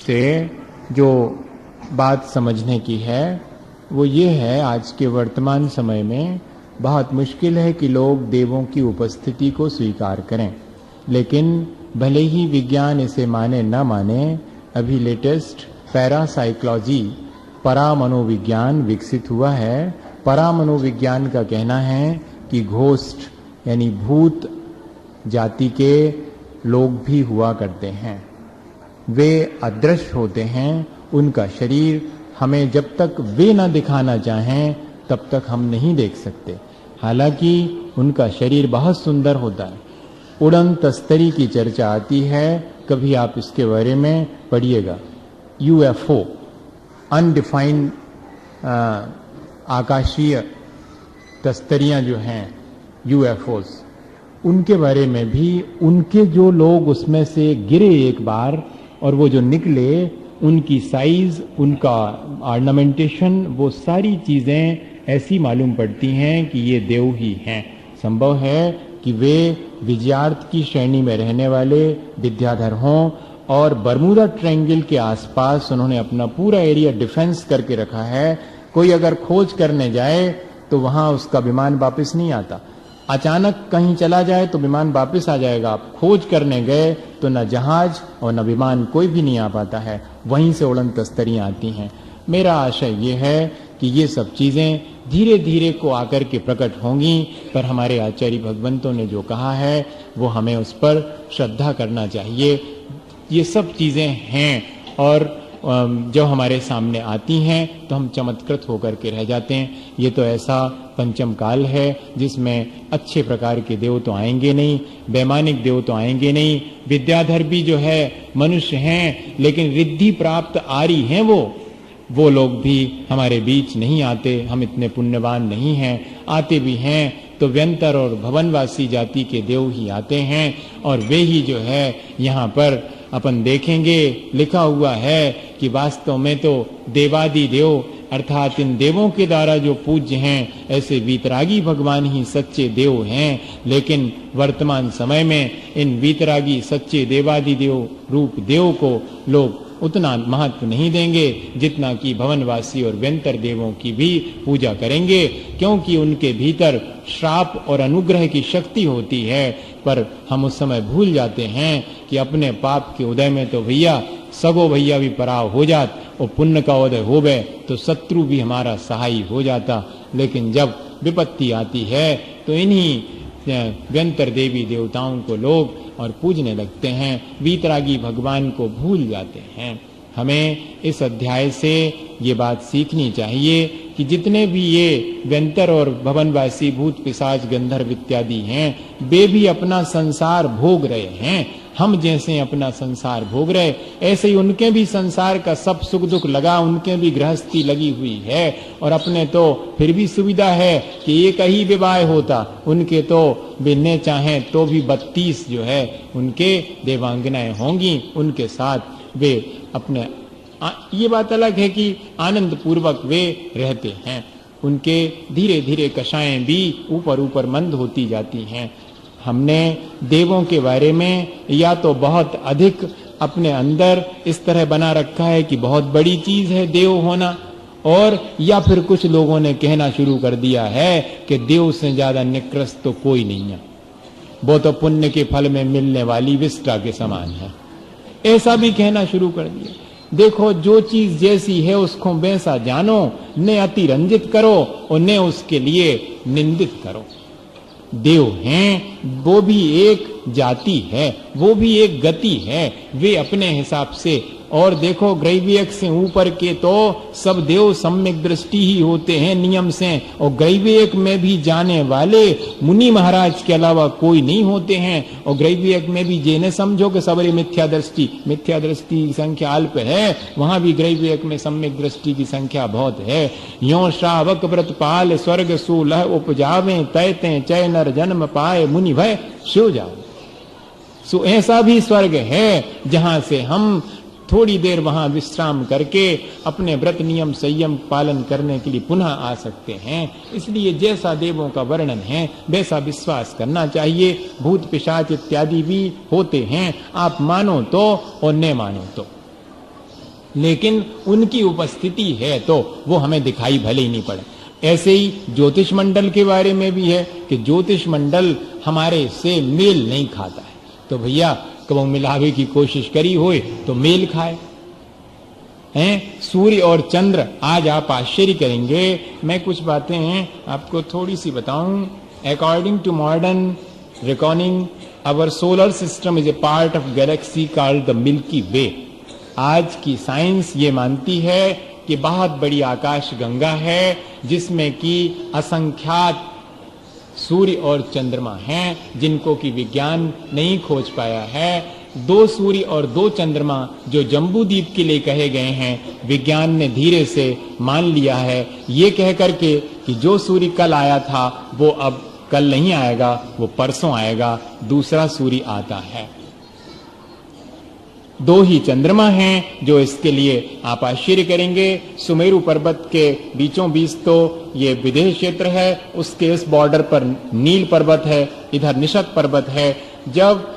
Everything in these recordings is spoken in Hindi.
से जो बात समझने की है वो ये है, आज के वर्तमान समय में बहुत मुश्किल है कि लोग देवों की उपस्थिति को स्वीकार करें। लेकिन भले ही विज्ञान इसे माने न माने, अभी लेटेस्ट पैरासाइकोलॉजी, परामनोविज्ञान विकसित हुआ है। परामनोविज्ञान का कहना है कि घोस्ट यानी भूत जाति के लोग भी हुआ करते हैं। वे अदृश्य होते हैं, उनका शरीर हमें जब तक वे न दिखाना चाहें तब तक हम नहीं देख सकते। हालांकि उनका शरीर बहुत सुंदर होता है। उड़न तस्तरी की चर्चा आती है, कभी आप इसके बारे में पढ़िएगा। यूएफओ, अनडिफाइंड आकाशीय तस्तरियां जो हैं यूएफओस, उनके बारे में भी, उनके जो लोग उसमें से गिरे एक बार और वो जो निकले, उनकी साइज, उनका ऑर्नामेंटेशन, वो सारी चीजें ऐसी मालूम पड़ती हैं कि ये देव ही हैं। संभव है कि वे विजयार्थ की श्रेणी में रहने वाले विद्याधर हों और बर्मुदा ट्रायंगल के आसपास उन्होंने अपना पूरा एरिया डिफेंस करके रखा है। कोई अगर खोज करने जाए तो वहां उसका विमान वापस नहीं आता। अचानक कहीं चला जाए तो विमान वापस आ जाएगा। आप खोज करने गए तो न जहाज और न विमान, कोई भी नहीं आ पाता है। वहीं से उड़न तस्तरियां आती हैं। मेरा आशय ये है कि ये सब चीजें धीरे धीरे को आकर के प्रकट होंगी, पर हमारे आचार्य भगवंतों ने जो कहा है वो हमें उस पर श्रद्धा करना चाहिए। ये सब चीजें हैं और जब हमारे सामने आती हैं तो हम चमत्कृत होकर के रह जाते हैं। ये तो ऐसा पंचम काल है जिसमें अच्छे प्रकार के देव तो आएंगे नहीं, वैमानिक देव तो आएंगे नहीं। विद्याधर भी जो है मनुष्य हैं, लेकिन रिद्धि प्राप्त आर्य हैं वो लोग भी हमारे बीच नहीं आते। हम इतने पुण्यवान नहीं हैं। आते भी हैं तो व्यंतर और भवनवासी जाति के देव ही आते हैं, और वे ही जो है यहाँ पर अपन देखेंगे लिखा हुआ है कि वास्तव में तो देवादि देव अर्थात इन देवों के द्वारा जो पूज्य हैं, ऐसे वीतरागी भगवान ही सच्चे देव हैं। लेकिन वर्तमान समय में इन वीतरागी सच्चे देवादि देव रूप देव को लोग उतना महत्व नहीं देंगे जितना कि भवनवासी और व्यंतर देवों की भी पूजा करेंगे, क्योंकि उनके भीतर श्राप और अनुग्रह की शक्ति होती है। पर हम उस समय भूल जाते हैं कि अपने पाप के उदय में तो भैया सगो भैया भी पराव हो जात, और पुण्य का उदय हो गए तो शत्रु भी हमारा सहाय हो जाता। लेकिन जब विपत्ति आती है तो इन्हीं व्यंतर देवी देवताओं को लोग और पूजने लगते हैं, वीतरागी भगवान को भूल जाते हैं। हमें इस अध्याय से ये बात सीखनी चाहिए कि जितने भी ये व्यंतर और भवनवासी भूत पिशाच गंधर्व इत्यादि हैं, वे भी अपना संसार भोग रहे हैं। हम जैसे अपना संसार भोग रहे, ऐसे ही उनके भी संसार का सब सुख दुख लगा, उनके भी गृहस्थी लगी हुई है। और अपने तो फिर भी सुविधा है कि एक ही विवाह होता, उनके तो बिन्ने चाहें तो भी 32 जो है उनके देवांगनाएं होंगी। उनके साथ वे अपने ये बात अलग है कि आनंद पूर्वक वे रहते हैं। उनके धीरे धीरे कषाएं भी ऊपर ऊपर मंद होती जाती हैं। हमने देवों के बारे में या तो बहुत अधिक अपने अंदर इस तरह बना रखा है कि बहुत बड़ी चीज है देव होना, और या फिर कुछ लोगों ने कहना शुरू कर दिया है कि देव से ज्यादा निकृष्ट तो कोई नहीं है, वो तो पुण्य के फल में मिलने वाली विष्टा के समान है। ऐसा भी कहना शुरू कर दिया। देखो, जो चीज जैसी है उसको वैसा जानो, ने अतिरंजित करो और ने उसके लिए निंदित करो। देव हैं, वो भी एक जाति है, वो भी एक गति है, वे अपने हिसाब से। और देखो, ग्रैवियक से ऊपर के तो सब देव सम्यक दृष्टि ही होते हैं नियम से, और ग्रैवियक में भी जाने वाले मुनि महाराज के अलावा कोई नहीं होते हैं। और ग्रैवियक में भी जेने समझो कि सबरी मिथ्या दृष्टि की संख्या अल्प है, वहां भी ग्रैवियक में सम्यक दृष्टि की संख्या बहुत है। यो श्रावक व्रत पाल स्वर्ग सुलह उपजावे, तैते चय नर जन्म पाए मुनि भय सो जाओ। सो ऐसा भी स्वर्ग है जहां से हम थोड़ी देर वहां विश्राम करके अपने व्रत नियम संयम पालन करने के लिए पुनः आ सकते हैं। इसलिए जैसा देवों का वर्णन है वैसा विश्वास करना चाहिए। भूत पिशाच इत्यादि भी होते हैं, आप मानो तो और न मानो तो। लेकिन उनकी उपस्थिति है तो वो हमें दिखाई भले ही नहीं पड़े। ऐसे ही ज्योतिष मंडल के बारे में भी है कि ज्योतिष मंडल हमारे से मेल नहीं खाता है, तो भैया कबो मिलावे की कोशिश करी होए तो मेल खाए हैं। सूर्य और चंद्र, आज आप आश्चर्य करेंगे, मैं कुछ बातें हैं आपको थोड़ी सी बताऊं। According to modern recording, our solar system is a part of galaxy called the Milky Way. आज की साइंस ये मानती है कि बहुत बड़ी आकाश गंगा है जिसमें कि असंख्यात सूर्य और चंद्रमा हैं, जिनको कि विज्ञान नहीं खोज पाया है। 2 सूर्य और 2 चंद्रमा जो जम्बू द्वीप के लिए कहे गए हैं, विज्ञान ने धीरे से मान लिया है, ये कह करके कि जो सूर्य कल आया था वो अब कल नहीं आएगा, वो परसों आएगा, दूसरा सूर्य आता है। 2 ही चंद्रमा हैं जो इसके लिए आप आश्चर्य करेंगे। सुमेरु पर्वत के बीचों बीच तो ये विदेह क्षेत्र है, उसके इस बॉर्डर पर नील पर्वत है, इधर निषद पर्वत है। जब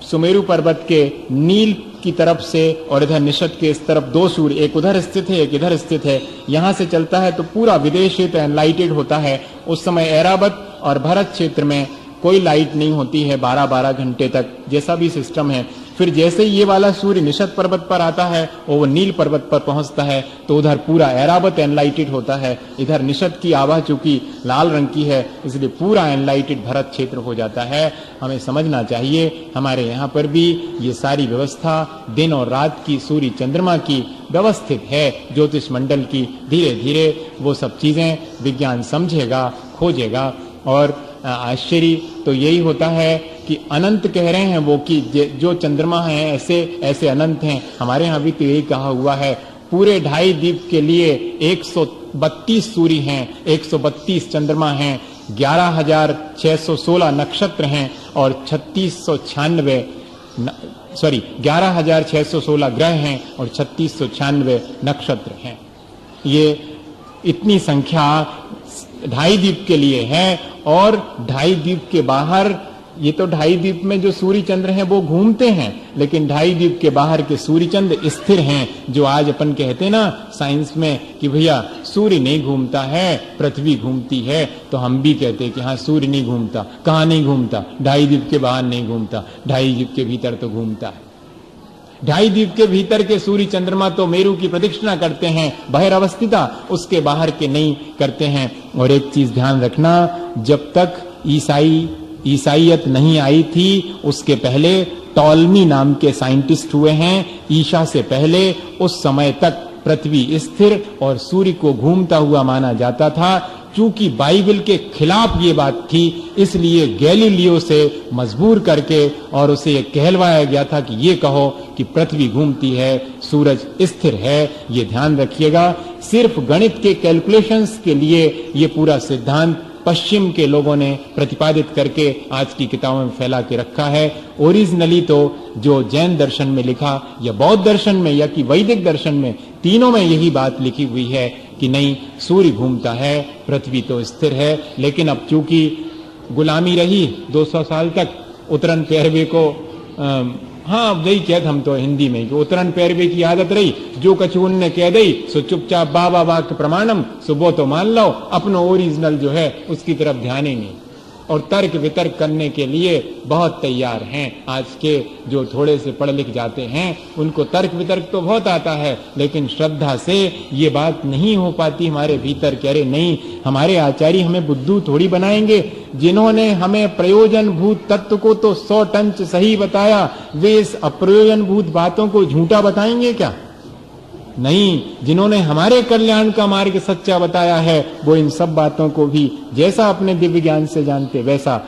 सुमेरु पर्वत के नील की तरफ से और इधर निषद के इस तरफ 2 सूर्य, एक उधर स्थित है एक इधर स्थित है, यहां से चलता है तो पूरा विदेह क्षेत्र एनलाइटेड होता है। उस समय ऐरावत और भरत क्षेत्र में कोई लाइट नहीं होती है 12-12 घंटे तक, जैसा भी सिस्टम है। फिर जैसे ही ये वाला सूर्य निषद पर्वत पर आता है और वो नील पर्वत पर पहुंचता है तो उधर पूरा ऐरावत एनलाइटेड होता है, इधर निषद की आभा चूंकि लाल रंग की है इसलिए पूरा एनलाइटेड भरत क्षेत्र हो जाता है। हमें समझना चाहिए हमारे यहाँ पर भी ये सारी व्यवस्था दिन और रात की, सूर्य चंद्रमा की व्यवस्थित है ज्योतिष मंडल की। धीरे धीरे वो सब चीजें विज्ञान समझेगा, खोजेगा। और आश्चर्य तो यही होता है कि अनंत कह रहे हैं वो कि जो चंद्रमा हैं ऐसे ऐसे अनंत हैं। हमारे यहाँ भी तो यही कहा हुआ है, पूरे 2.5 द्वीप के लिए 132 सूर्य हैं, 132 चंद्रमा हैं, 11,616 नक्षत्र हैं और 11,616 ग्रह हैं और 3696 नक्षत्र हैं। ये इतनी संख्या 2.5 द्वीप के लिए है। और 2.5 द्वीप के बाहर, ये तो 2.5 द्वीप में जो सूर्य चंद्र हैं वो घूमते हैं, लेकिन 2.5 द्वीप के बाहर के सूर्य चंद्र स्थिर हैं। जो आज अपन कहते हैं ना साइंस में कि भैया सूर्य नहीं घूमता है, पृथ्वी घूमती है, तो हम भी कहते हैं कि हाँ सूर्य नहीं घूमता। कहाँ नहीं घूमता? 2.5 द्वीप के बाहर नहीं घूमता, 2.5 द्वीप के भीतर तो घूमता है। 2.5 द्वीप के भीतर के सूर्य चंद्रमा तो मेरु की प्रदक्षिणा करते हैं, बहिरवस्थिता, उसके बाहर के नहीं करते हैं। और एक चीज ध्यान रखना, जब तक ईसाईयत नहीं आई थी उसके पहले टॉलमी नाम के साइंटिस्ट हुए हैं। ईसा से पहले उस समय तक पृथ्वी स्थिर और सूर्य को घूमता हुआ माना जाता था। चूंकि बाइबल के खिलाफ ये बात थी, इसलिए गैलीलियो से मजबूर करके और उसे ये कहलवाया गया था कि ये कहो कि पृथ्वी घूमती है, सूरज स्थिर है। ये ध्यान रखिएगा, सिर्फ गणित के कैलकुलेशंस के लिए ये पूरा सिद्धांत पश्चिम के लोगों ने प्रतिपादित करके आज की किताबों में फैला के रखा है। ओरिजिनली तो जो जैन दर्शन में लिखा या बौद्ध दर्शन में या कि वैदिक दर्शन में, तीनों में यही बात लिखी हुई है कि नहीं, सूर्य घूमता है, पृथ्वी तो स्थिर है। लेकिन अब चूंकि गुलामी रही 200 साल तक, उतरन पैरवे को हाँ वही कहते हम तो हिंदी में कि उतरन पैरवे की आदत रही, जो कछुन ने कह दी सो चुपचाप बाबा वाक्य प्रमाणम, सो वो तो मान लो, अपनो ओरिजिनल जो है उसकी तरफ ध्यान ही नहीं। और तर्क वितर्क करने के लिए बहुत तैयार हैं आज के जो थोड़े से पढ़ लिख जाते हैं, उनको तर्क वितर्क तो बहुत आता है, लेकिन श्रद्धा से ये बात नहीं हो पाती हमारे भीतर। कह रहे नहीं, हमारे आचार्य हमें बुद्धू थोड़ी बनाएंगे। जिन्होंने हमें प्रयोजन भूत तत्व को तो 100 टन सही बताया, वे इस अप्रयोजन भूत बातों को झूठा बताएंगे क्या? नहीं, जिन्होंने हमारे कल्याण का मार्ग सच्चा बताया है वो इन सब बातों को भी जैसा अपने दिव्य ज्ञान से जानते वैसा।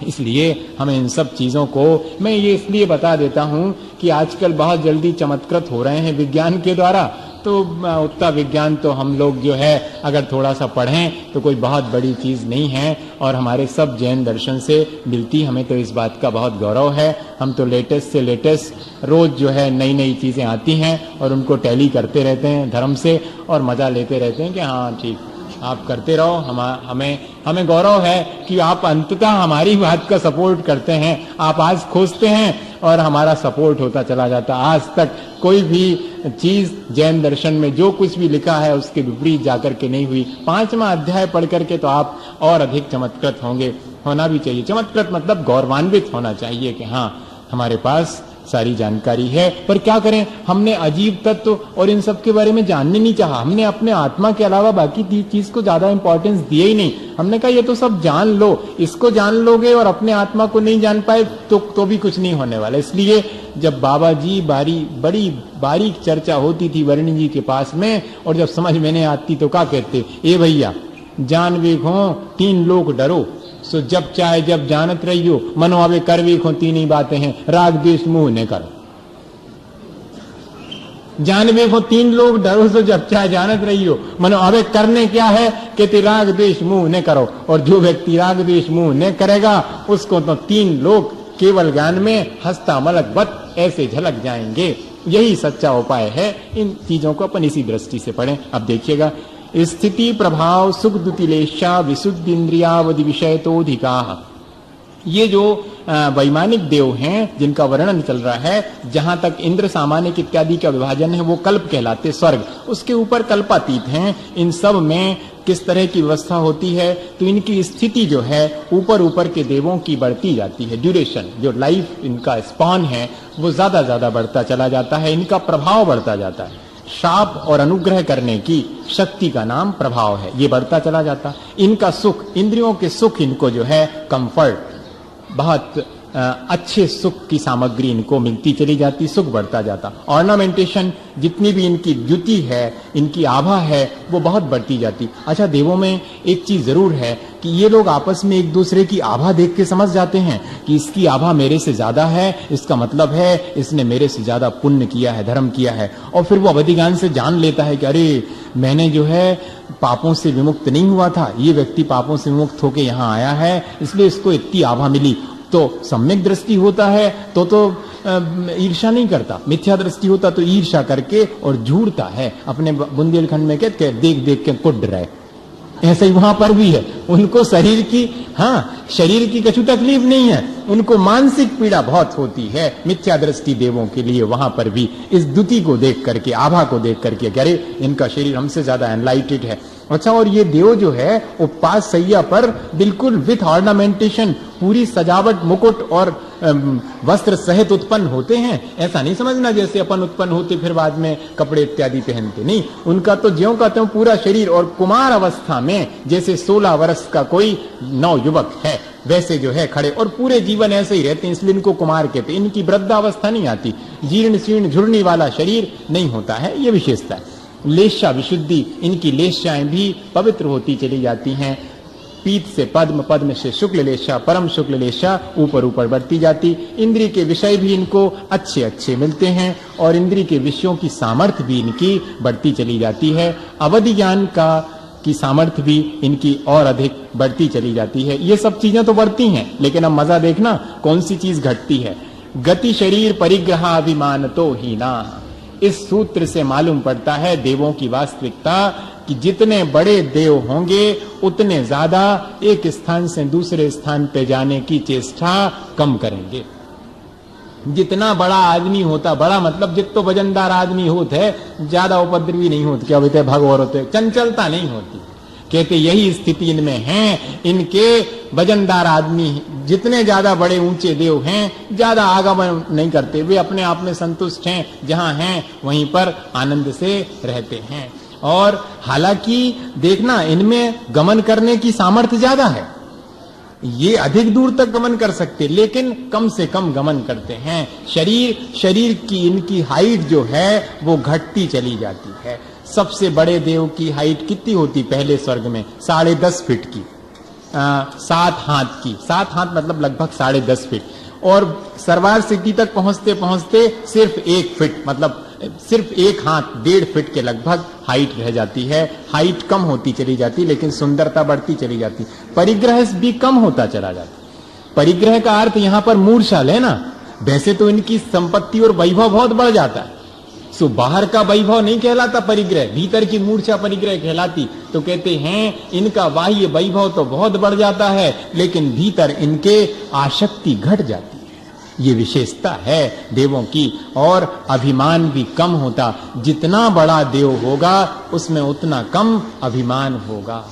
इसलिए हमें इन सब चीजों को मैं ये इसलिए बता देता हूं कि आजकल बहुत जल्दी चमत्कृत हो रहे हैं विज्ञान के द्वारा। तो उतना विज्ञान तो हम लोग जो है अगर थोड़ा सा पढ़ें तो कोई बहुत बड़ी चीज नहीं है, और हमारे सब जैन दर्शन से मिलती। हमें तो इस बात का बहुत गौरव है। हम तो लेटेस्ट से लेटेस्ट रोज जो है नई नई चीजें आती हैं और उनको टैली करते रहते हैं धर्म से, और मजा लेते रहते हैं कि हाँ ठीक आप करते रहो। हमें गौरव है कि आप अंततः हमारी बात का सपोर्ट करते हैं। आप आज खोजते हैं और हमारा सपोर्ट होता चला जाता। आज तक कोई भी चीज जैन दर्शन में जो कुछ भी लिखा है उसके विपरीत जाकर के नहीं हुई। 5वां अध्याय पढ़ करके तो आप और अधिक चमत्कृत होंगे, होना भी चाहिए। चमत्कृत मतलब गौरवान्वित होना चाहिए कि हाँ हमारे पास सारी जानकारी है। पर क्या करें, हमने अजीब तत्व और इन सब के बारे में जानने नहीं चाहा। हमने अपने आत्मा के अलावा बाकी चीज को ज्यादा इंपॉर्टेंस दिए ही नहीं। हमने कहा ये तो सब जान लो, इसको जान लोगे और अपने आत्मा को नहीं जान पाए तो भी कुछ नहीं होने वाला। इसलिए जब बाबा जी बड़ी बारीक चर्चा होती थी वर्णी जी के पास में, और जब समझ में नहीं आती तो क्या कहते, ए भैया जान वेखो 3 लोग डरो, सो जब चाहे जब जानत रहियो, मनो आवे कर वेखो 3 ही बातें हैं, राग द्वेष मोह न करो। जान वेखो 3 लोग डरो, सो जब चाहे जानत रहियो, मनो आवे करने क्या है, कहते राग द्वेष मोह न करो। और जो व्यक्ति राग द्वेष मोह न करेगा उसको तो 3 लोग केवल ज्ञान में हंसता मलकवत ऐसे झलक जाएंगे। यही सच्चा उपाय है। इन चीजों को अपन इसी दृष्टि से पढ़ें। अब देखिएगा, स्थिति प्रभाव सुख दुतिलेशा विशुद्ध इंद्रियावधि विषय तो अधिका। ये जो वैमानिक देव हैं जिनका वर्णन चल रहा है, जहां तक इंद्र सामान्य इत्यादि का विभाजन है वो कल्प कहलाते, स्वर्ग उसके ऊपर कल्पातीत हैं। इन सब में किस तरह की व्यवस्था होती है, तो इनकी स्थिति जो है ऊपर के देवों की बढ़ती जाती है। ड्यूरेशन जो लाइफ इनका स्पान है वो ज्यादा बढ़ता चला जाता है, इनका प्रभाव बढ़ता जाता है। शाप और अनुग्रह करने की शक्ति का नाम प्रभाव है, ये बढ़ता चला जाता। इनका सुख, इंद्रियों के सुख इनको जो है कंफर्ट, बहुत अच्छे सुख की सामग्री इनको मिलती चली जाती, सुख बढ़ता जाता। ऑर्नामेंटेशन जितनी भी इनकी द्युति है, इनकी आभा है, वो बहुत बढ़ती जाती। अच्छा, देवों में एक चीज जरूर है कि ये लोग आपस में एक दूसरे की आभा देख के समझ जाते हैं कि इसकी आभा मेरे से ज्यादा है, इसका मतलब है इसने मेरे से ज्यादा पुण्य किया है, धर्म किया है। और फिर वो अवधि ज्ञान से जान लेता है कि अरे मैंने जो है पापों से विमुक्त नहीं हुआ था, ये व्यक्ति पापों से विमुक्त होकर यहाँ आया है, इसलिए इसको इतनी आभा मिली। तो सम्यक दृष्टि होता है तो ईर्षा नहीं करता, मिथ्या दृष्टि होता तो ईर्षा करके और झूठता है। अपने बुंदेलखंड में कहते देख देख के कुड रहे, ऐसे ही वहां पर भी है। उनको शरीर की कछु तकलीफ नहीं है, उनको मानसिक पीड़ा बहुत होती है। मिथ्या दृष्टि देवों के लिए वहां पर भी इस द्युति को देख करके, आभा को देख करके, अरे इनका शरीर हमसे ज्यादा एनलाइटेड है। अच्छा, और ये देव जो है उपवास सैया पर बिल्कुल विथ ऑर्नामेंटेशन, पूरी सजावट, मुकुट और वस्त्र सहित उत्पन्न होते हैं। ऐसा नहीं समझना जैसे अपन उत्पन्न होते फिर बाद में कपड़े इत्यादि पहनते, नहीं। उनका तो ज्यों कहते हैं पूरा शरीर, और कुमार अवस्था में जैसे 16 वर्ष का कोई नवयुवक है वैसे जो है खड़े, और पूरे जीवन ऐसे ही रहते हैं, इसलिए इनको कुमार कहते हैं। इनकी वृद्धावस्था नहीं आती, जीर्ण शीर्ण झुर्णी वाला शरीर नहीं होता है, ये विशेषता है। लेशा विशुद्धि, इनकी लेशाएं भी पवित्र होती चली जाती हैं। पीत से पद्म, पद्म से शुक्ल लेशा, परम शुक्ल लेशा ऊपर बढ़ती जाती। इंद्रिय के विषय भी इनको अच्छे मिलते हैं, और इंद्रिय के विषयों की सामर्थ्य भी इनकी बढ़ती चली जाती है। अवधि ज्ञान की सामर्थ्य भी इनकी और अधिक बढ़ती चली जाती है। ये सब चीजें तो बढ़ती हैं, लेकिन अब मजा देखना कौन सी चीज घटती है। गति शरीर परिग्रहाभिमान तो हीना। इस सूत्र से मालूम पड़ता है देवों की वास्तविकता कि जितने बड़े देव होंगे उतने ज्यादा एक स्थान से दूसरे स्थान पे जाने की चेष्टा कम करेंगे। जितना बड़ा आदमी होता, बड़ा मतलब जितना वजनदार आदमी होता है, ज्यादा उपद्रवी नहीं होते, क्या बोलते भगवान होते, चंचलता नहीं होती। कहते यही स्थिति इनमें है। इनके वजनदार आदमी जितने ज्यादा बड़े ऊंचे देव हैं, ज्यादा आगमन नहीं करते, वे अपने आप में संतुष्ट हैं, जहां हैं वहीं पर आनंद से रहते हैं। और हालांकि देखना इनमें गमन करने की सामर्थ्य ज्यादा है, ये अधिक दूर तक गमन कर सकते, लेकिन कम से कम गमन करते हैं। शरीर की इनकी हाइट जो है वो घटती चली जाती है। सबसे बड़े देव की हाइट कितनी होती पहले स्वर्ग में? 10.5 फीट की, 7 हाथ की। 7 हाथ मतलब लगभग 10.5 फीट। और सरवार सिद्धि तक पहुंचते पहुंचते सिर्फ 1 फीट, मतलब सिर्फ 1 हाथ 1.5 फीट के लगभग हाइट रह जाती है। हाइट कम होती चली जाती, लेकिन सुंदरता बढ़ती चली जाती। परिग्रह भी कम होता चला जाता। परिग्रह का अर्थ यहां पर मूर्छा लेना। वैसे तो इनकी संपत्ति और वैभव बहुत बढ़ जाता है, सो बाहर का वैभव नहीं कहलाता परिग्रह, भीतर की मूर्छा परिग्रह कहलाती। तो कहते हैं इनका बाह्य वैभव तो बहुत बढ़ जाता है, लेकिन भीतर इनके आसक्ति घट जाती है। ये विशेषता है देवों की। और अभिमान भी कम होता, जितना बड़ा देव होगा उसमें उतना कम अभिमान होगा।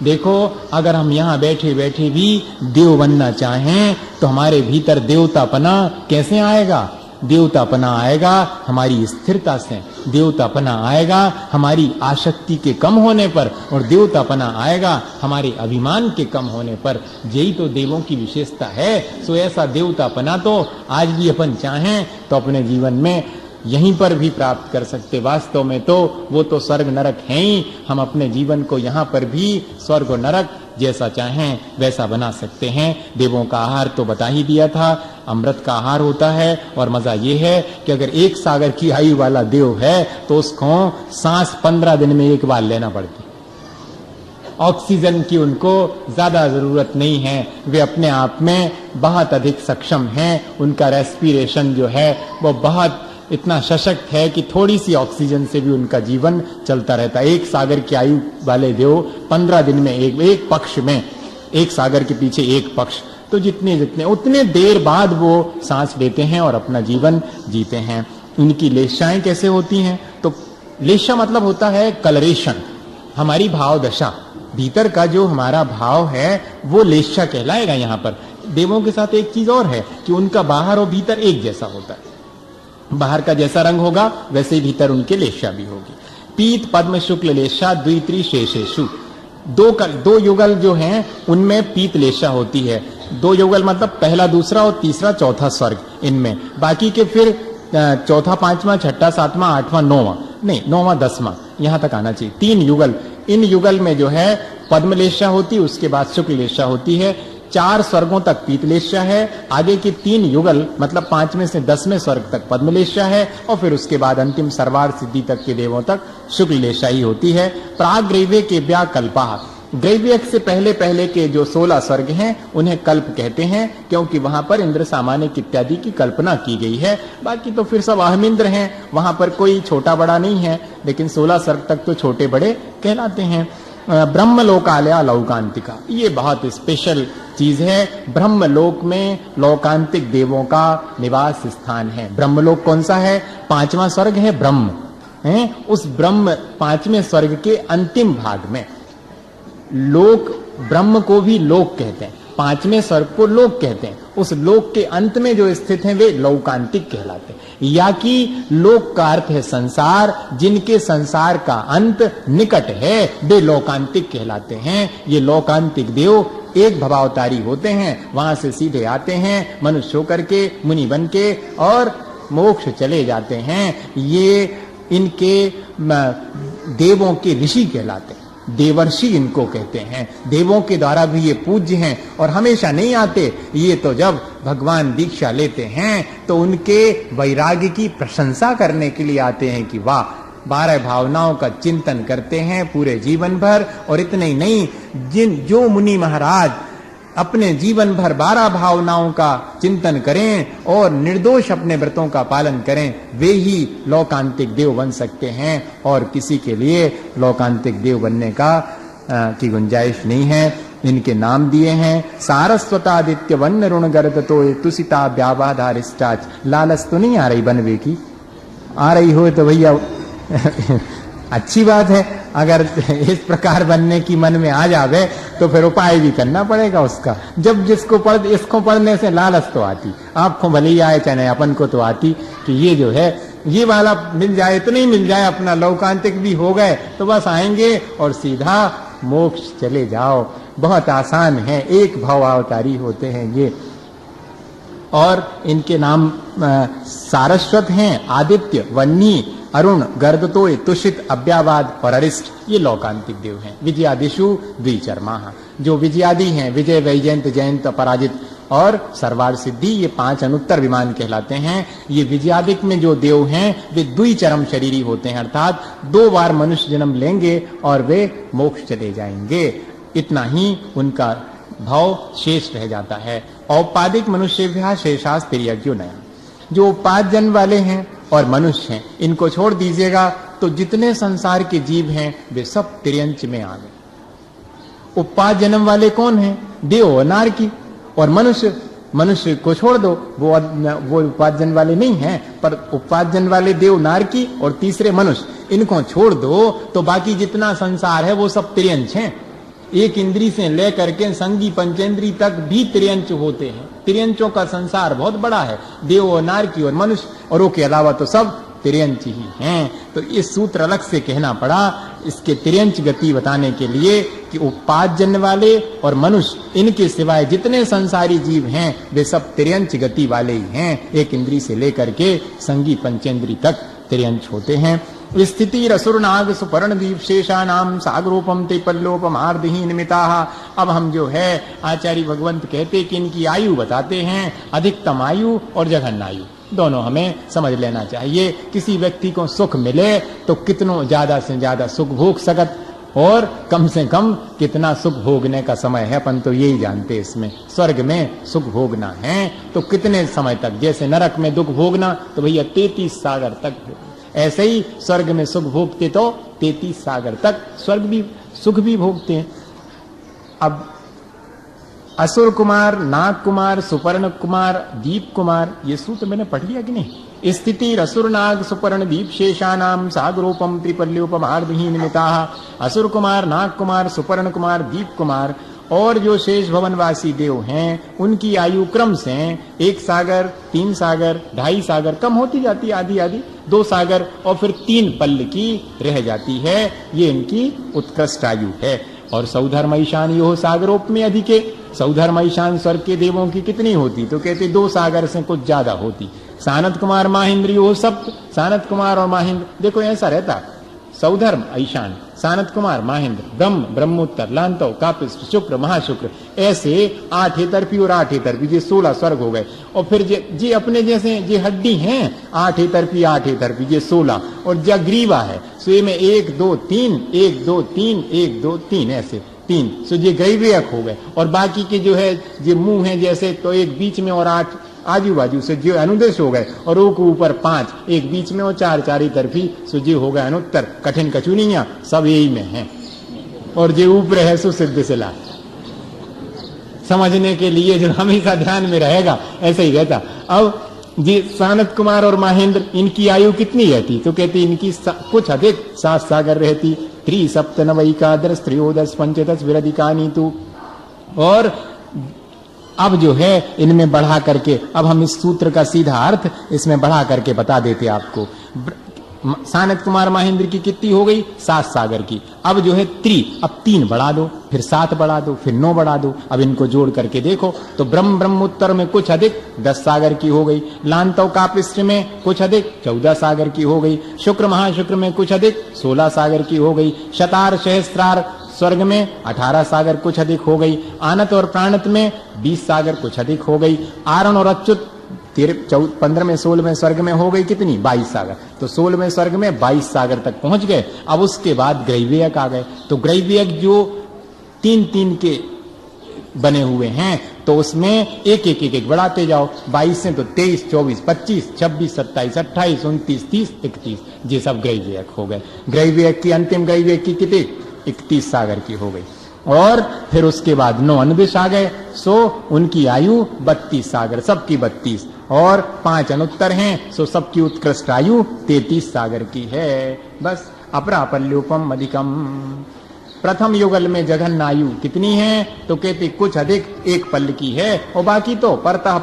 देखो, अगर हम यहां बैठे बैठे भी देव बनना चाहें तो हमारे भीतर देवतापना कैसे आएगा? देवतापना आएगा हमारी स्थिरता से, देवतापना आएगा हमारी आसक्ति के कम होने पर, और देवतापना आएगा हमारे अभिमान के कम होने पर। यही तो देवों की विशेषता है। सो ऐसा देवतापना तो आज भी अपन चाहें तो अपने जीवन में यहीं पर भी प्राप्त कर सकते। वास्तव में तो वो तो स्वर्ग नरक है ही। हम अपने जीवन को यहाँ पर भी स्वर्ग और नरक जैसा चाहें वैसा बना सकते हैं। देवों का आहार तो बता ही दिया था, अमृत का आहार होता है। और मजा ये है कि अगर 1 सागर की आयु वाला देव है तो उसको सांस 15 दिन में एक बार लेना पड़ती। ऑक्सीजन की उनको ज्यादा जरूरत नहीं है, वे अपने आप में बहुत अधिक सक्षम हैं। उनका रेस्पिरेशन जो है वो बहुत इतना सशक्त है कि थोड़ी सी ऑक्सीजन से भी उनका जीवन चलता रहता है। 1 सागर की आयु वाले देव 15 दिन में एक पक्ष में, 1 सागर के पीछे 1 पक्ष, तो जितने उतने देर बाद वो सांस लेते हैं और अपना जीवन जीते हैं। उनकी लेशाएं कैसे होती हैं? तो लेशा मतलब होता है कलरेशन, हमारी भाव दशा, भीतर का जो हमारा भाव है वो लेशा कहलाएगा। यहाँ पर देवों के साथ एक चीज और है कि उनका बाहर और भीतर एक जैसा होता है। बाहर का जैसा रंग होगा वैसे ही भीतर उनके लेशा भी होगी। पीत पद्म शुक्ल लेशा द्वित्री शेषेशु, 2 युगल जो हैं उनमें पीत लेशा होती है। 2 युगल मतलब पहला, दूसरा और तीसरा, चौथा स्वर्ग इनमें। बाकी के फिर चौथा, 5वां, 6ठा, 7वां, 8वां, 9वां, नहीं 9वां, 10वां, यहां तक आना चाहिए। 3 युगल, इन युगल में जो है पद्म लेशा होती, उसके बाद शुक्ल लेशा होती है। 4 स्वर्गों तक पीतलेशा है, आगे के 3 युगल मतलब 5वें से 10वें स्वर्ग तक पद्मलेशा है, और फिर उसके बाद अंतिम सर्वार सिद्धि तक के देवों तक शुक्ललेशा ही होती है। प्राग ग्रैव्य के व्या कल्पा, ग्रैव्य से पहले पहले के जो 16 स्वर्ग हैं उन्हें कल्प कहते हैं, क्योंकि वहां पर इंद्र सामानिक इत्यादि की कल्पना की गई है। बाकी तो फिर सब अहमिंद्र हैं, वहां पर कोई छोटा बड़ा नहीं है, लेकिन 16 स्वर्ग तक तो छोटे बड़े कहलाते हैं। ब्रह्मलोकालया लौकांतिका, ये बहुत स्पेशल चीज है। ब्रह्मलोक में लौकांतिक देवों का निवास स्थान है। ब्रह्मलोक कौन सा है? 5वां स्वर्ग है ब्रह्म, है उस ब्रह्म 5वें स्वर्ग के अंतिम भाग में। लोक, ब्रह्म को भी लोक कहते हैं, 5वें स्वर्ग को लोक कहते हैं। उस लोक के अंत में जो स्थित हैं वे लौकांतिक कहलाते हैं। या कि लोक का अर्थ है संसार, जिनके संसार का अंत निकट है वे लौकांतिक कहलाते हैं। ये लौकांतिक देव एक भवावतारी होते हैं, वहां से सीधे आते हैं मनुष्य होकर के, मुनि बन के, और मोक्ष चले जाते हैं। ये इनके देवों के ऋषि कहलाते हैं, देवर्षि इनको कहते हैं। देवों के द्वारा भी ये पूज्य हैं, और हमेशा नहीं आते, ये तो जब भगवान दीक्षा लेते हैं तो उनके वैराग्य की प्रशंसा करने के लिए आते हैं कि वाह, 12 भावनाओं का चिंतन करते हैं पूरे जीवन भर। और इतने ही नहीं, जो मुनि महाराज अपने जीवन भर 12 भावनाओं का चिंतन करें और निर्दोष अपने व्रतों का पालन करें, वे ही लौकांतिक देव बन सकते हैं। और किसी के लिए लौकांतिक देव बनने की गुंजाइश नहीं है। इनके नाम दिए हैं सारस्वतादित्य वन्न ऋण गर्दतो तुसिता व्यावाधारिष्टाच। लालच तो नहीं आ रही बनवे की? आ रही हो तो भैया अच्छी बात है। अगर इस प्रकार बनने की मन में आ जावे तो फिर उपाय भी करना पड़ेगा उसका। जब इसको पढ़ने से लालच तो आती, आपको भले ही आए चाहे अपन को तो आती, कि ये जो है ये वाला मिल जाए तो नहीं मिल जाए, अपना लौकांतिक भी हो गए तो बस आएंगे और सीधा मोक्ष चले जाओ। बहुत आसान है, एक भवावतारी होते हैं ये। और इनके नाम सारस्वत हैं, आदित्य, वन्नी, अरुण, गर्दतोय, तुषित, अव्यावाद और अरिष्ट, ये लौकांतिक देव हैं। विजयादिशु द्विचर्मा, जो विजयादि हैं, विजय, वैजयंत, जयंत, पराजित और सर्वार सिद्धि, ये 5 अनुत्तर विमान कहलाते हैं। ये विजयादिक में जो देव हैं वे द्विचरम शरीरी होते हैं, अर्थात 2 बार मनुष्य जन्म लेंगे और वे मोक्ष चले जाएंगे। इतना ही उनका भाव शेष रह जाता है। औपादिक मनुष्य शेषास तिर्यज्ञो नया, जो उपाद जन्म वाले हैं और मनुष्य हैं, इनको छोड़ दीजिएगा तो जितने संसार के जीव हैं वे सब तिर्यंच में आ गए। उपाद जन्म वाले कौन हैं? देव, नारकी, और मनुष्य मनुष्य को छोड़ दो, वो उपार्जन वाले नहीं हैं, पर उपार्जन वाले देव नारकी और तीसरे मनुष्य, इनको छोड़ दो तो बाकी जितना संसार है वो सब त्रियंच हैं। एक इंद्री से लेकर के संगी पंचेंद्री तक भी त्रियंच होते हैं। त्रियंचों का संसार बहुत बड़ा है, देव और नारकी और मनुष्य, और वो के अलावा तो सब त्रियंच ही हैं। तो इस सूत्र अलग से कहना पड़ा इसके त्रियंच गति बताने के लिए कि उपार्जन वाले और मनुष्य, इनके सिवाय जितने संसारी जीव हैं वे सब त्रियंच गति वाले ही हैं। एक इंद्री से लेकर के संगी पंचेंद्री तक त्रियंच होते हैं। स्थिति रसुर नाग सुपर्ण दीप शेषा नाम सागरोपम ते पल्लोपम आर्धहीन मिताहा। अब हम जो है आचार्य भगवंत कहते कि इनकी आयु बताते हैं, अधिकतम आयु और जघन्य आयु दोनों हमें समझ लेना चाहिए। किसी व्यक्ति को सुख मिले तो कितनों ज्यादा से ज्यादा सुख भोग सकत, और कम से कम कितना सुख भोगने का समय है अपन तो यही जानते। इसमें स्वर्ग में सुख भोगना है तो कितने समय तक, जैसे नरक में दुख भोगना तो भैया 33 सागर तक, ऐसे ही स्वर्ग में सुख भोगते तो 33 सागर तक स्वर्ग भी सुख भी भोगते हैं। अब असुर कुमार, नाग कुमार, सुपर्ण कुमार, दीप कुमार, ये सूत्र मैंने पढ़ लिया कि नहीं। स्थिति असुर नाग सुपर्ण दीप शेषानाम सागरोपम त्रिपल्योपम आर्धहीन मिताः। असुर कुमार, नाग कुमार, सुपर्ण कुमार, दीप कुमार और जो शेष भवनवासी देव हैं उनकी आयु क्रम से 1 सागर, 3 सागर, 2.5 सागर कम होती जाती है, आधी आधी 2 सागर और फिर 3 पल्ल की रह जाती है। ये इनकी उत्कृष्ट आयु है। और सौधर्म ईशान यो सागरोप में अधिके। सौधर्म ईशान स्वर्ग के देवों की कितनी होती, तो कहते 2 सागर से कुछ ज्यादा होती। सानत कुमार माहिंद्र यो सप्त, सानत कुमार और माहिंद्र, देखो ऐसा रहता, सौधर्म ईशान, सानत कुमार माहिंद्र, ब्रह्म, ब्रह्मोत्तर, लांतव, कापिष्ट, शुक्र, महाशुक्र, ऐसे 8 तरफी और 8 तरफी, ये 16 स्वर्ग हो गए। और फिर जे अपने जैसे जे हड्डी हैं 8 तरफी 8 तरफी, ये 16, और जो ग्रीवा है सो ये में 1 2 3 1 2 3 1 2 3 ऐसे 3, सो ये ग्रीवयक हो गए। और बाकी के जो है जो मुंह है जैसे, तो एक बीच में और 8 आजू बाजू से जो अनुदेश हो गए, और ओ के ऊपर 5, एक बीच में और 4 चारी तरफी, सो जो हो गए अनुत्तर। कठिन कचुनिया सब यही में है, और जो ऊपर है सो सिद्ध सिला। समझने के लिए जो हमेशा ध्यान में रहेगा ऐसे ही रहता। अब जी सानत कुमार और महेंद्र, इनकी आयु कितनी रहती, तो कहते इनकी कुछ अधिक 7 सागर रहती। 3 सप्तनवैकादश त्रयोदश पंचदश विरधिकानी तू। और अब जो है इनमें बढ़ा करके, अब हम इस सूत्र का सीधा अर्थ इसमें बढ़ा करके बता देते आपको। सानत कुमार महेंद्र की कितनी हो गई, 7 सागर की। अब जो है अब 3 बढ़ा दो, फिर 7 बढ़ा दो, फिर 9 बढ़ा दो। अब इनको जोड़ करके देखो तो ब्रह्मोत्तर में कुछ अधिक 10 सागर की हो गई। लांतव कापिष्ट में कुछ अधिक 14 सागर की हो गई। शुक्र महाशुक्र में कुछ अधिक 16 सागर की हो गई। शतार सहस्त्रार स्वर्ग में 18 सागर कुछ अधिक हो गई। आनत और प्राणत में 20 सागर कुछ अधिक हो गई। आरण और अच्युत 15वें 16वें स्वर्ग में हो गई कितनी, 22 सागर। तो 16वें स्वर्ग में 22 सागर तक पहुंच गए। अब उसके बाद ग्रैवयक आ गए। तो ग्रैवयक जो 3-3 के बने हुए हैं, तो उसमें एक बढ़ाते जाओ। 22 से तो 23, 24, 25, 26, 27, 28, 29, 30, 31, ये सब ग्रैवयक हो गए। ग्रैवयक की अंतिम ग्रैवयक की कितनी, 31 सागर की हो गई। और फिर उसके बाद 9 अनुदेश आ गए, सो उनकी आयु 32 सागर, सबकी 32, और 5 अनुत्तर हैं, सो सबकी उत्कृष्ट आयु 33 सागर की है। बस अपरापल्योपम अधिकम। प्रथम युगल में जघन्य आयु कितनी है, तो कहते कुछ अधिक 1 पल्ल की है, और बाकी तो परतः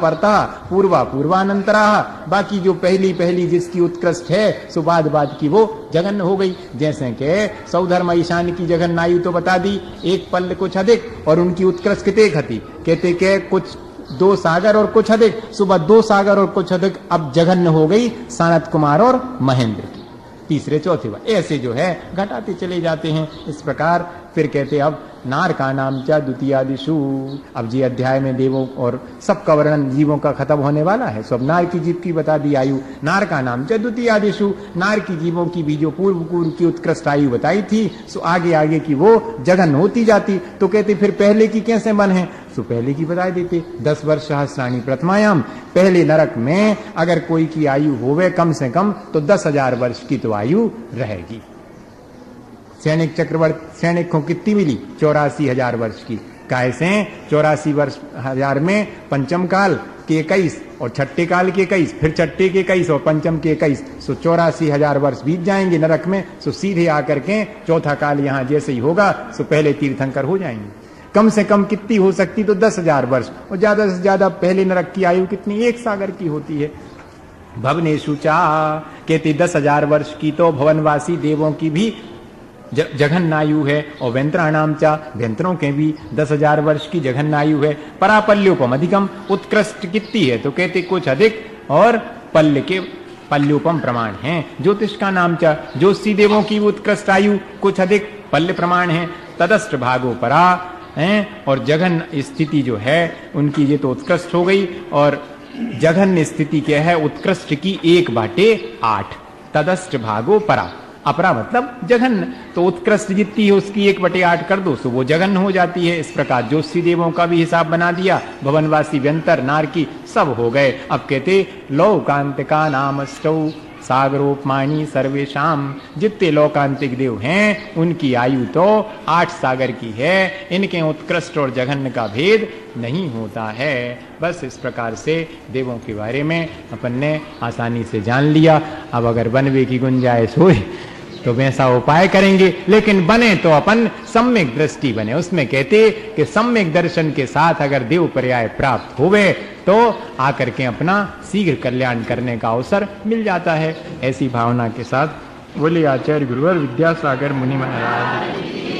पूर्वा पूर्वानंतरा। बाकी जो पहली जिसकी उत्कृष्ट है सो बाद की वो जघन्य हो गई। जैसे कि सौधर्म ईशान की जघन्य आयु तो बता दी, 1 पल्ल कुछ अधिक, और उनकी उत्कृष्ट कितने खती, कहते के कुछ 2 सागर और कुछ अधिक, सुबह 2 सागर और कुछ अधिक। अब जघन्य हो गई सानत कुमार और महेंद्र की, तीसरे चौथे बार ऐसे जो है घटाते चले जाते हैं। इस प्रकार फिर कहते अब नार का नाम चा द्वितीयादिशु। अब जी अध्याय में देवों और सबका वर्णन जीवों का खत्म होने वाला है। सब नार की जीव की बता दी आयु। नार का नाम चा द्वितीयादिशु, नार की जीवों की भी जो पूर्व की उत्कृष्ट आयु बताई थी, सो आगे की वो जघन्य होती जाती। तो कहते फिर पहले की कैसे बन है, सो पहले की बता देते। 10 वर्ष सहस्राणी प्रथमायाम, पहले नरक में अगर कोई की आयु होवे कम से कम तो 10,000 वर्ष की तो आयु रहेगी। सैनिक चक्रवर्ती सैनिक को कितनी मिली, 84,000 वर्ष की। कैसे 84 वर्ष हजार में पंचम काल के 21 और छठे काल के 21, फिर छठे के 21 और पंचम के 21, सो 84,000 वर्ष बीत जाएंगे नरक में। सो सीधे आकर के चौथा काल यहाँ जैसे ही होगा सो पहले तीर्थंकर हो जाएंगे। कम से कम कितनी हो सकती तो 10,000 वर्ष, और ज्यादा से ज्यादा पहले नरक की आयु कितनी 1 सागर की होती है। भवनेषु चा कहते 10,000 वर्ष की तो भवनवासी देवों की भी जघन आयु है, और व्यंत्राणाम चा व्यंत्रों के भी 10,000 वर्ष की जघन आयु है। परापल्योपम अधिकम उत्कृष्ट कितनी है तो कहते कुछ अधिक, और पल्य के पल्योपम प्रमाण है। ज्योतिष का नाम चा ज्योतिषी देवों की उत्कृष्ट आयु कुछ अधिक पल्य प्रमाण है। तदस्त्र भागो परा है, और जघन स्थिति जो है उनकी ये तो उत्कृष्ट हो गई, और जघन स्थिति क्या है उत्कृष्ट की 1/8। तदस्त्र भागो परा, अपरा मतलब जघन, तो उत्कृष्ट जितनी है उसकी 1/8 कर दो तो वो जघन हो जाती है। इस प्रकार ज्योतिषी देवों का भी हिसाब बना दिया, भवनवासी व्यंतर नारकी सब हो गए। अब कहते लौकांतिका नामष्टौ सागरोपमानी सर्वेशाम, जितने लौकांतिक देव हैं उनकी आयु तो 8 सागर की है, इनके उत्कृष्ट और जघन्य का भेद नहीं होता है। बस इस प्रकार से देवों के बारे में अपन ने आसानी से जान लिया। अब अगर बनवे की गुंजाइश हो तो वैसा उपाय करेंगे, लेकिन बने तो अपन सम्यक दृष्टि बने। उसमें कहते कि सम्यक दर्शन के साथ अगर देव पर्याय प्राप्त हुए तो आकर के अपना शीघ्र कल्याण करने का अवसर मिल जाता है। ऐसी भावना के साथ बोले आचार्य गुरुवर विद्यासागर मुनि महाराज।